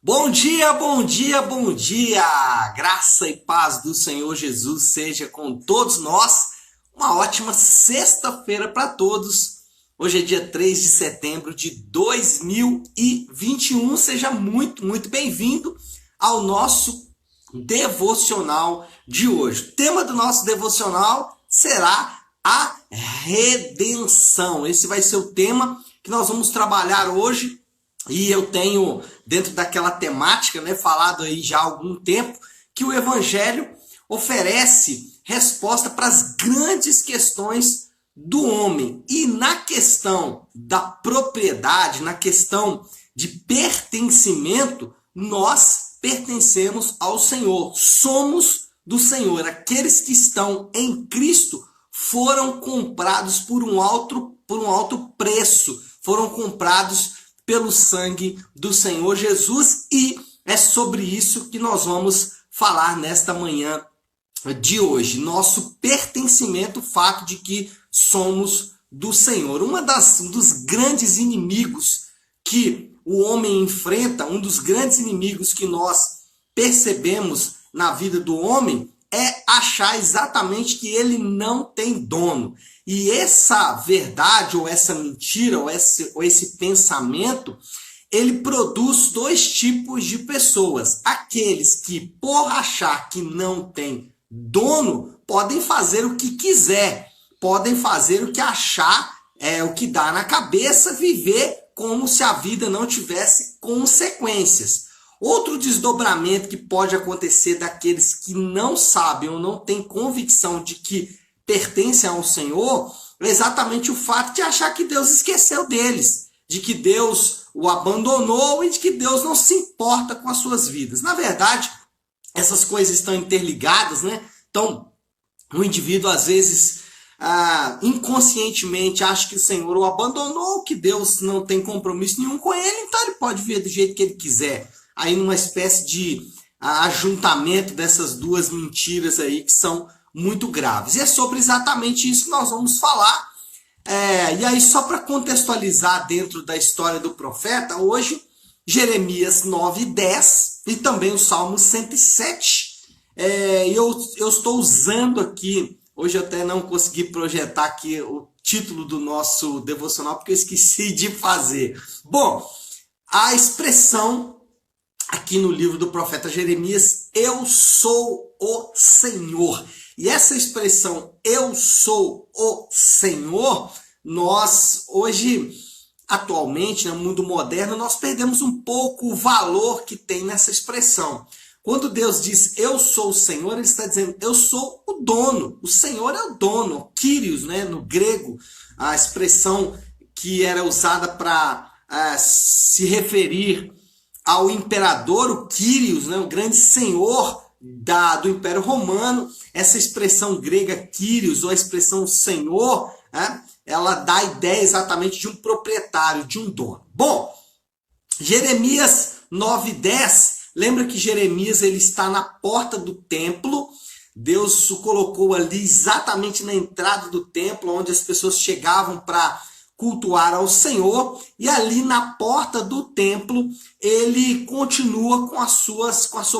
Bom dia, bom dia, bom dia! Graça e paz do Senhor Jesus seja com todos nós. Uma ótima sexta-feira para todos. Hoje é dia 3 de setembro de 2021. Seja muito bem-vindo ao nosso devocional de hoje. O tema do nosso devocional será a redenção. Esse vai ser o tema que nós vamos trabalhar hoje. E eu tenho, dentro daquela temática, falado aí já há algum tempo, que o Evangelho oferece resposta para as grandes questões do homem. E na questão da propriedade, na questão de pertencimento, nós pertencemos ao Senhor. Somos do Senhor. Aqueles que estão em Cristo foram comprados por um alto preço. Foram comprados pelo sangue do Senhor Jesus, e é sobre isso que nós vamos falar nesta manhã de hoje. Nosso pertencimento, o fato de que somos do Senhor. Um dos grandes inimigos que o homem enfrenta, um dos grandes inimigos que nós percebemos na vida do homem é achar exatamente que ele não tem dono. E essa verdade, ou essa mentira, ou esse pensamento, ele produz dois tipos de pessoas. Aqueles que, por achar que não tem dono, podem fazer o que quiser, podem fazer o que achar, o que dá na cabeça, viver como se a vida não tivesse consequências. Outro desdobramento que pode acontecer daqueles que não sabem ou não têm convicção de que pertencem ao Senhor é exatamente o fato de achar que Deus esqueceu deles, de que Deus o abandonou e de que Deus não se importa com as suas vidas. Na verdade, essas coisas estão interligadas, Então, o indivíduo às vezes inconscientemente acha que o Senhor o abandonou, que Deus não tem compromisso nenhum com ele, então ele pode viver do jeito que ele quiser. Aí numa espécie de ajuntamento dessas duas mentiras aí que são muito graves. E é sobre exatamente isso que nós vamos falar. E aí, só para contextualizar dentro da história do profeta, hoje, Jeremias 9:10 e também o Salmo 107. Eu estou usando aqui, hoje eu até não consegui projetar aqui o título do nosso devocional, porque eu esqueci de fazer. Bom, a expressão aqui no livro do profeta Jeremias, eu sou o Senhor. E essa expressão, eu sou o Senhor, nós hoje, atualmente, no mundo moderno, nós perdemos um pouco o valor que tem nessa expressão. Quando Deus diz, eu sou o Senhor, ele está dizendo, eu sou o dono. O Senhor é o dono, Kyrios, no grego, a expressão que era usada para se referir ao imperador, o Kyrios, o grande senhor do Império Romano. Essa expressão grega Kyrios, ou a expressão senhor, ela dá a ideia exatamente de um proprietário, de um dono. Bom, Jeremias 9:10, lembra que Jeremias ele está na porta do templo. Deus o colocou ali exatamente na entrada do templo, onde as pessoas chegavam para cultuar ao Senhor, e ali na porta do templo ele continua com a sua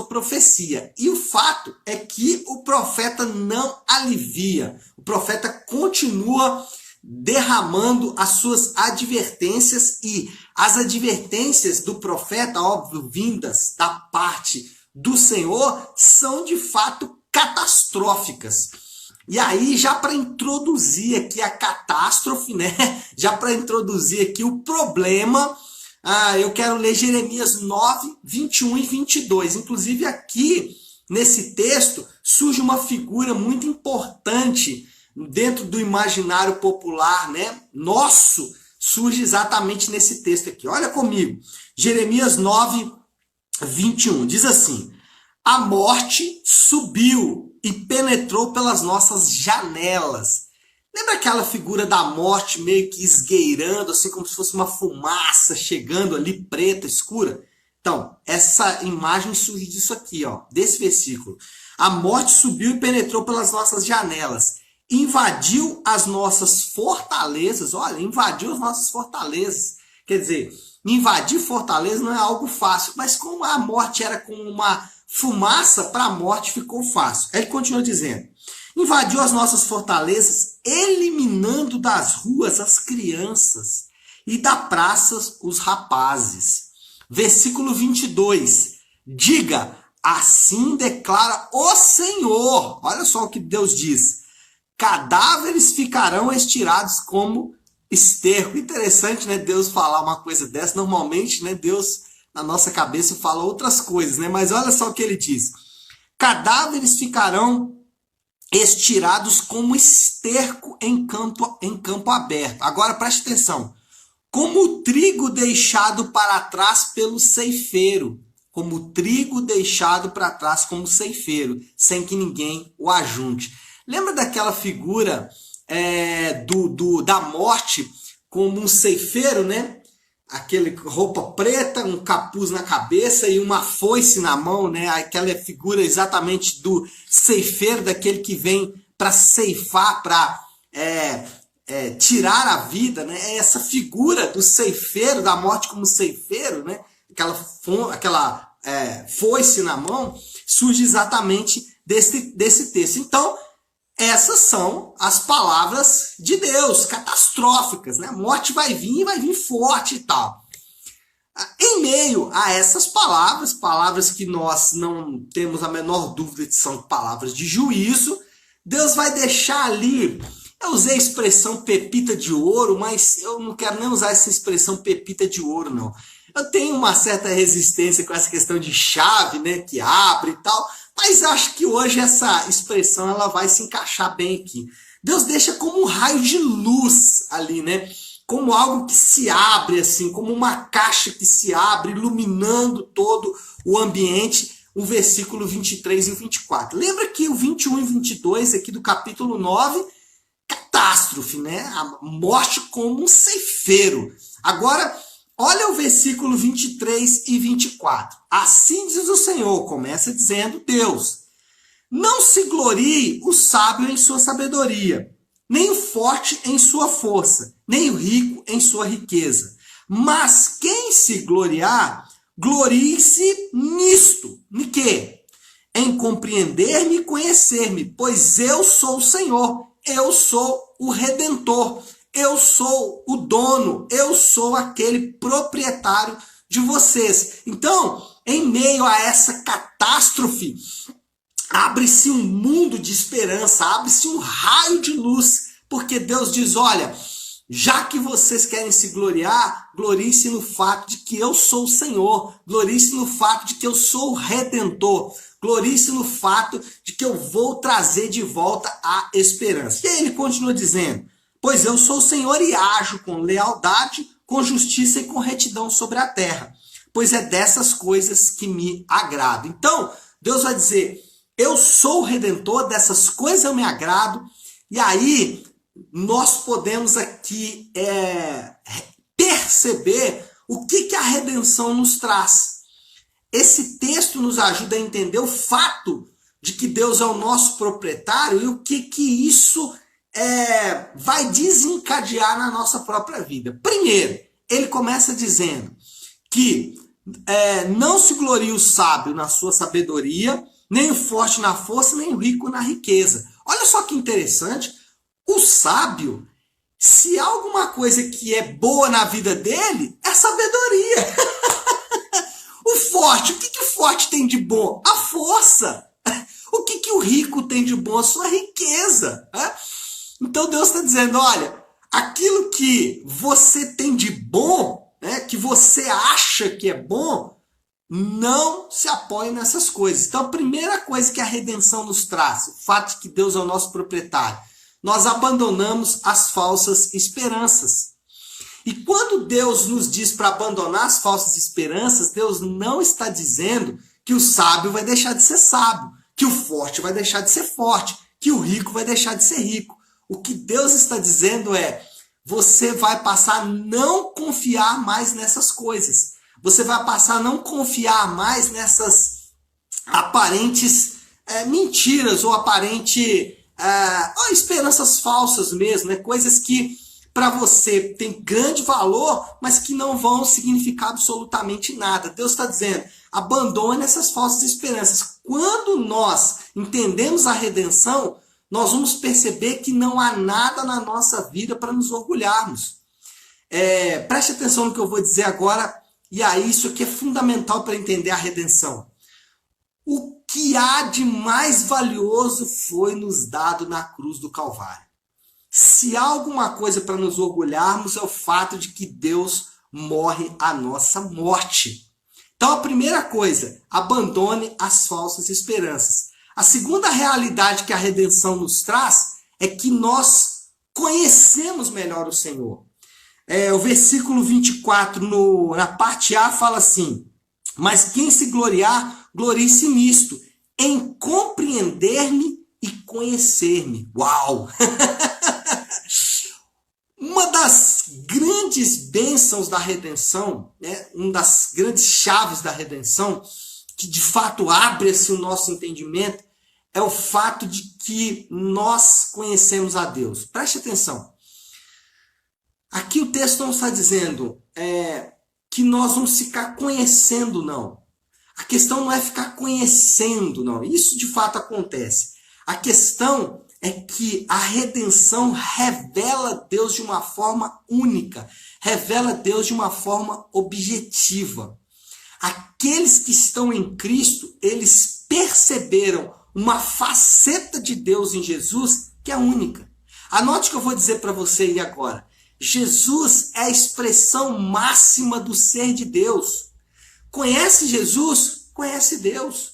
profecia. E o fato é que o profeta não alivia, o profeta continua derramando as suas advertências, e as advertências do profeta, óbvio, vindas da parte do Senhor, são de fato catastróficas. E aí, já para introduzir aqui a catástrofe, já para introduzir aqui o problema, eu quero ler Jeremias 9, 21 e 22. Inclusive aqui, nesse texto, surge uma figura muito importante dentro do imaginário popular, nosso, surge exatamente nesse texto aqui. Olha comigo, Jeremias 9, 21, diz assim, a morte subiu e penetrou pelas nossas janelas. Lembra aquela figura da morte meio que esgueirando, assim como se fosse uma fumaça chegando ali, preta, escura? Então, essa imagem surge disso aqui, desse versículo. A morte subiu e penetrou pelas nossas janelas. invadiu as nossas fortalezas, olha, invadiu as nossas fortalezas. Quer dizer, Invadir fortaleza não é algo fácil, mas como a morte era como uma fumaça, para a morte ficou fácil. Ele continua dizendo: invadiu as nossas fortalezas, eliminando das ruas as crianças e da praça os rapazes. Versículo 22. Diga: assim declara o Senhor. Olha só o que Deus diz: cadáveres ficarão estirados como esterco. Interessante, né? Deus falar uma coisa dessa. Normalmente, né? Deus, na nossa cabeça, fala outras coisas, né? Mas olha só o que ele diz: cadáveres ficarão estirados como esterco em campo aberto. Agora preste atenção. Como o trigo deixado para trás pelo ceifeiro. Como o trigo deixado para trás como ceifeiro, sem que ninguém o ajunte. Lembra daquela figura da morte como um ceifeiro, né? Aquele roupa preta, um capuz na cabeça e uma foice na mão, né? Aquela figura exatamente do ceifeiro, daquele que vem para ceifar, para tirar a vida, né? Essa figura do ceifeiro, da morte como ceifeiro, né? Aquela foice na mão, surge exatamente desse texto. Então, essas são as palavras de Deus, catastróficas, né? A morte vai vir forte e tal. Em meio a essas palavras que nós não temos a menor dúvida que são palavras de juízo, Deus vai deixar ali. Eu usei a expressão pepita de ouro, mas eu não quero nem usar essa expressão pepita de ouro, não. Eu tenho uma certa resistência com essa questão de chave, né, que abre e tal, mas acho que hoje essa expressão ela vai se encaixar bem aqui. Deus deixa como um raio de luz ali, né? Como algo que se abre assim, como uma caixa que se abre, iluminando todo o ambiente, o versículo 23 e o 24. Lembra que o 21 e 22 aqui do capítulo 9, catástrofe, né? A morte como um ceifeiro. Agora, olha o versículo 23 e 24. Assim diz o Senhor, começa dizendo Deus: não se glorie o sábio em sua sabedoria, nem o forte em sua força, nem o rico em sua riqueza. Mas quem se gloriar, glorie-se nisto. Em quê? Em compreender-me e conhecer-me, pois eu sou o Senhor, eu sou o Redentor, eu sou o dono, eu sou aquele proprietário de vocês. Então, em meio a essa catástrofe, abre-se um mundo de esperança, abre-se um raio de luz, porque Deus diz: olha, já que vocês querem se gloriar, glorie-se no fato de que eu sou o Senhor, glorie-se no fato de que eu sou o Redentor, glorie-se no fato de que eu vou trazer de volta a esperança. E aí ele continua dizendo: pois eu sou o Senhor e ajo com lealdade, com justiça e com retidão sobre a terra, pois é dessas coisas que me agrado. Então, Deus vai dizer: eu sou o Redentor, dessas coisas eu me agrado. E aí, nós podemos aqui perceber o que a redenção nos traz. Esse texto nos ajuda a entender o fato de que Deus é o nosso proprietário e o que isso vai desencadear na nossa própria vida. Primeiro, ele começa dizendo que não se glorie o sábio na sua sabedoria, nem o forte na força, nem o rico na riqueza. Olha só que interessante, o sábio, se há alguma coisa que é boa na vida dele, é sabedoria. O forte, o que o forte tem de bom? A força. O que o rico tem de bom? A sua riqueza. Então Deus está dizendo: olha, aquilo que você tem de bom, né, que você acha que é bom, não se apoie nessas coisas. Então a primeira coisa que a redenção nos traz, o fato de que Deus é o nosso proprietário, nós abandonamos as falsas esperanças. E quando Deus nos diz para abandonar as falsas esperanças, Deus não está dizendo que o sábio vai deixar de ser sábio, que o forte vai deixar de ser forte, que o rico vai deixar de ser rico. O que Deus está dizendo é: você vai passar a não confiar mais nessas coisas. Você vai passar a não confiar mais nessas aparentes mentiras ou esperanças falsas mesmo, né? Coisas que para você tem grande valor, mas que não vão significar absolutamente nada. Deus está dizendo, abandone essas falsas esperanças. Quando nós entendemos a redenção, nós vamos perceber que não há nada na nossa vida para nos orgulharmos. Preste atenção no que eu vou dizer agora, e aí isso aqui é fundamental para entender a redenção. O que há de mais valioso foi nos dado na cruz do Calvário. Se há alguma coisa para nos orgulharmos, é o fato de que Deus morre a nossa morte. Então, a primeira coisa, abandone as falsas esperanças. A segunda realidade que a redenção nos traz é que nós conhecemos melhor o Senhor. O versículo 24, na parte A, fala assim: mas quem se gloriar, glorie-se nisto, em compreender-me e conhecer-me. Uau! Uma das grandes bênçãos da redenção, uma das grandes chaves da redenção, que de fato abre-se o nosso entendimento, é o fato de que nós conhecemos a Deus. Preste atenção. Aqui o texto não está dizendo que nós vamos ficar conhecendo, não. A questão não é ficar conhecendo, não. Isso de fato acontece. A questão é que a redenção revela Deus de uma forma única, revela Deus de uma forma objetiva. Aqueles que estão em Cristo, eles perceberam uma faceta de Deus em Jesus que é única. Anote o que eu vou dizer para você aí agora. Jesus é a expressão máxima do ser de Deus. Conhece Jesus? Conhece Deus.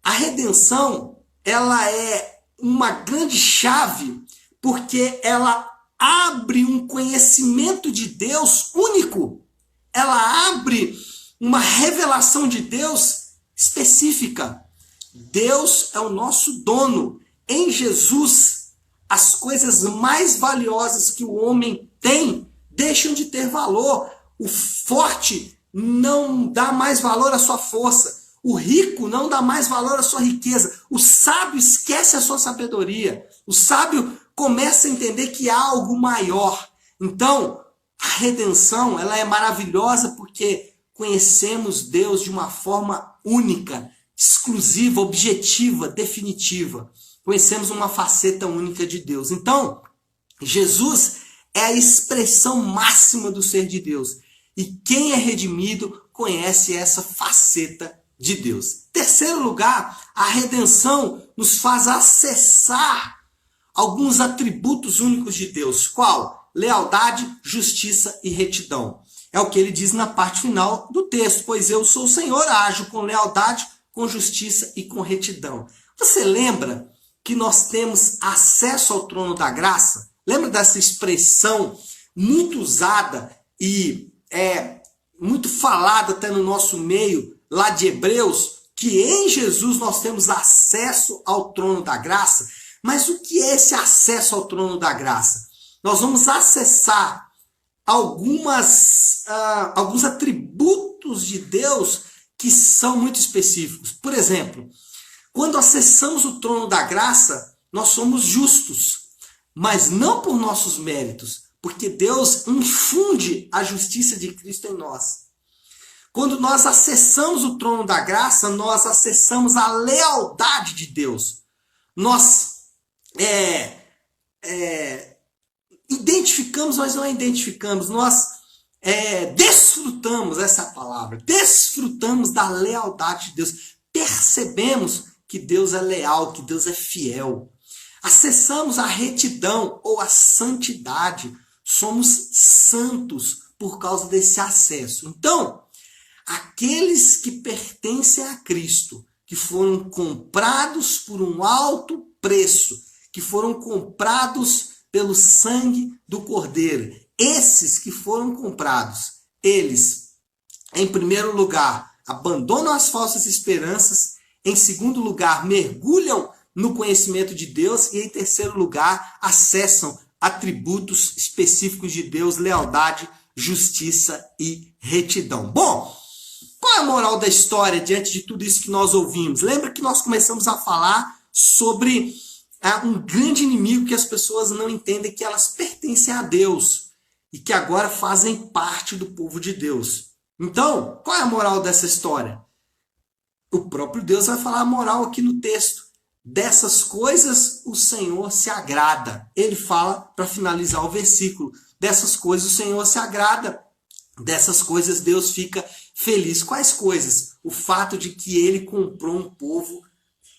A redenção, ela é uma grande chave porque ela abre um conhecimento de Deus único. Ela abre uma revelação de Deus específica. Deus é o nosso dono. Em Jesus, as coisas mais valiosas que o homem tem deixam de ter valor. O forte não dá mais valor à sua força. O rico não dá mais valor à sua riqueza. O sábio esquece a sua sabedoria. O sábio começa a entender que há algo maior. Então, a redenção, ela é maravilhosa porque conhecemos Deus de uma forma única, exclusiva, objetiva, definitiva. Conhecemos uma faceta única de Deus. Então, Jesus é a expressão máxima do ser de Deus. E quem é redimido conhece essa faceta de Deus. Terceiro lugar, a redenção nos faz acessar alguns atributos únicos de Deus. Qual? Lealdade, justiça e retidão. É o que ele diz na parte final do texto. Pois eu sou o Senhor, ajo com lealdade, com justiça e com retidão. Você lembra que nós temos acesso ao trono da graça? Lembra dessa expressão muito usada e muito falada até no nosso meio, lá de Hebreus, que em Jesus nós temos acesso ao trono da graça? Mas o que é esse acesso ao trono da graça? Nós vamos acessar alguns atributos de Deus que são muito específicos. Por exemplo, quando acessamos o trono da graça, nós somos justos, mas não por nossos méritos, porque Deus infunde a justiça de Cristo em nós. Quando nós acessamos o trono da graça, nós acessamos a lealdade de Deus. Nós identificamos, mas não identificamos. Nós desfrutamos, essa é a palavra, desfrutamos da lealdade de Deus. Percebemos que Deus é leal, que Deus é fiel. Acessamos a retidão ou a santidade. Somos santos por causa desse acesso. Então, aqueles que pertencem a Cristo, que foram comprados por um alto preço, que foram comprados pelo sangue do Cordeiro, esses que foram comprados, eles, em primeiro lugar, abandonam as falsas esperanças, em segundo lugar, mergulham no conhecimento de Deus e, em terceiro lugar, acessam atributos específicos de Deus, lealdade, justiça e retidão. Bom, qual é a moral da história diante de tudo isso que nós ouvimos? Lembra que nós começamos a falar sobre há um grande inimigo que as pessoas não entendem que elas pertencem a Deus e que agora fazem parte do povo de Deus. Então, qual é a moral dessa história? O próprio Deus vai falar a moral aqui no texto. Dessas coisas o Senhor se agrada. Ele fala, para finalizar o versículo, dessas coisas o Senhor se agrada. Dessas coisas Deus fica feliz. Quais coisas? O fato de que ele comprou um povo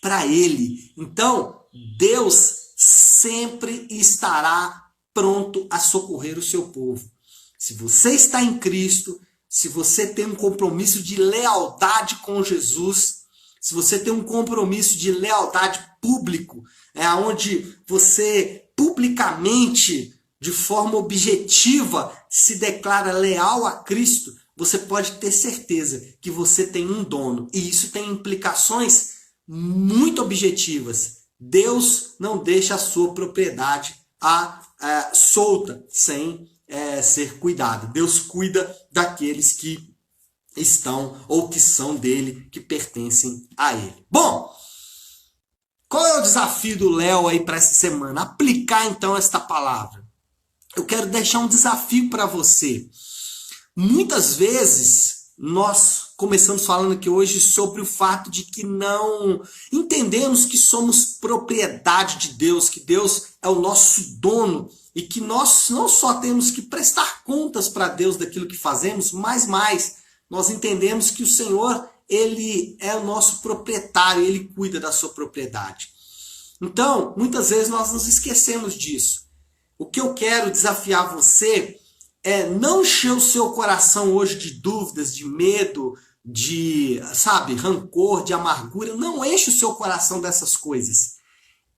para ele. Então, Deus sempre estará pronto a socorrer o seu povo. Se você está em Cristo, se você tem um compromisso de lealdade com Jesus, se você tem um compromisso de lealdade público, onde você publicamente, de forma objetiva, se declara leal a Cristo, você pode ter certeza que você tem um dono. E isso tem implicações muito objetivas. Deus não deixa a sua propriedade solta, sem ser cuidada. Deus cuida daqueles que estão ou que são dele, que pertencem a ele. Bom, qual é o desafio do Léo aí para essa semana? Aplicar então esta palavra. Eu quero deixar um desafio para você. Muitas vezes nós começamos falando aqui hoje sobre o fato de que não entendemos que somos propriedade de Deus, que Deus é o nosso dono e que nós não só temos que prestar contas para Deus daquilo que fazemos, mas mais, nós entendemos que o Senhor, ele é o nosso proprietário, ele cuida da sua propriedade. Então, muitas vezes nós nos esquecemos disso. O que eu quero desafiar você é não encher o seu coração hoje de dúvidas, de medo, de, rancor, de amargura. Não enche o seu coração dessas coisas.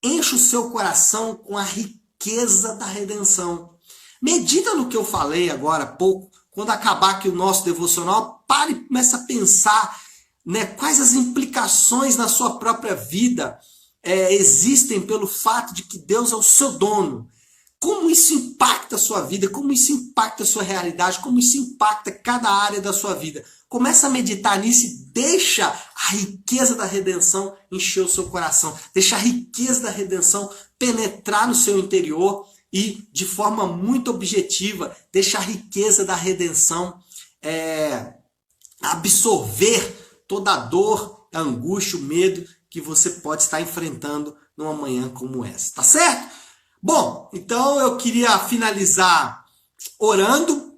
Enche o seu coração com a riqueza da redenção. Medita no que eu falei agora há pouco. Quando acabar aqui o nosso devocional, pare e comece a pensar, quais as implicações na sua própria vida existem pelo fato de que Deus é o seu dono. Como isso impacta a sua vida, como isso impacta a sua realidade, como isso impacta cada área da sua vida. Começa a meditar nisso e deixa a riqueza da redenção encher o seu coração. Deixa a riqueza da redenção penetrar no seu interior e, de forma muito objetiva, deixa a riqueza da redenção absorver toda a dor, a angústia, o medo que você pode estar enfrentando numa manhã como essa. Tá certo? Bom, então eu queria finalizar orando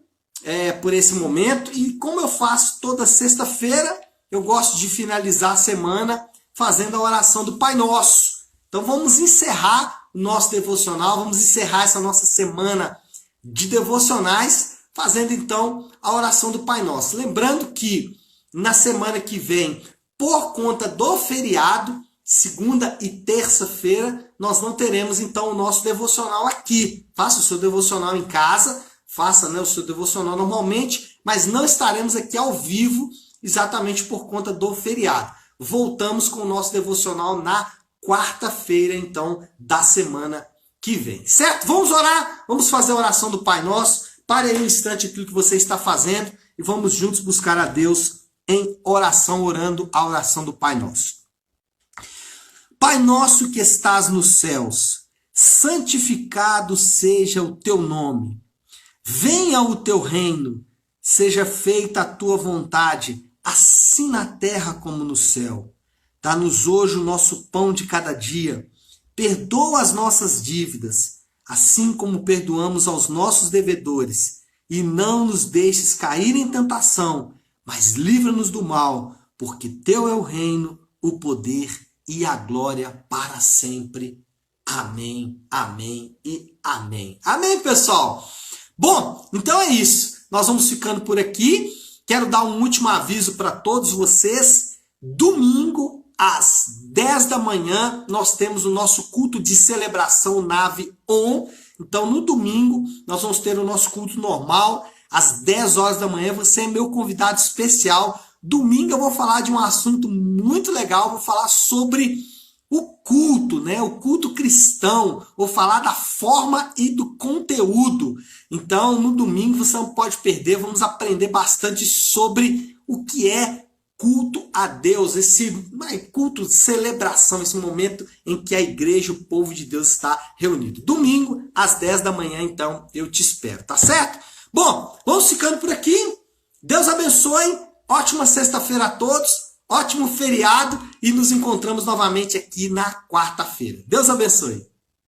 por esse momento. E como eu faço toda sexta-feira, eu gosto de finalizar a semana fazendo a oração do Pai Nosso. Então vamos encerrar o nosso devocional, vamos encerrar essa nossa semana de devocionais fazendo então a oração do Pai Nosso. Lembrando que na semana que vem, por conta do feriado, segunda e terça-feira, nós não teremos então o nosso devocional aqui. Faça o seu devocional em casa, faça o seu devocional normalmente, mas não estaremos aqui ao vivo exatamente por conta do feriado. Voltamos com o nosso devocional na quarta-feira, então, da semana que vem. Certo? Vamos orar, vamos fazer a oração do Pai Nosso. Pare aí um instante aquilo que você está fazendo e vamos juntos buscar a Deus em oração, orando a oração do Pai Nosso. Pai nosso que estás nos céus, santificado seja o teu nome. Venha o teu reino, seja feita a tua vontade, assim na terra como no céu. Dá-nos hoje o nosso pão de cada dia. Perdoa as nossas dívidas, assim como perdoamos aos nossos devedores. E não nos deixes cair em tentação, mas livra-nos do mal, porque teu é o reino, o poder e a glória para sempre. Amém, amém e amém. Amém, pessoal? Bom, então é isso. Nós vamos ficando por aqui. Quero dar um último aviso para todos vocês. Domingo, às 10 da manhã, nós temos o nosso culto de celebração Nave On. Então, no domingo, nós vamos ter o nosso culto normal, às 10 horas da manhã. Você é meu convidado especial. Domingo eu vou falar de um assunto muito legal, vou falar sobre o culto, o culto cristão, vou falar da forma e do conteúdo. Então, no domingo você não pode perder, vamos aprender bastante sobre o que é culto a Deus, esse culto, celebração, esse momento em que a igreja, o povo de Deus está reunido. Domingo, às 10 da manhã, então, eu te espero, tá certo? Bom, vamos ficando por aqui. Deus abençoe. Ótima sexta-feira a todos. Ótimo feriado. E nos encontramos novamente aqui na quarta-feira. Deus abençoe.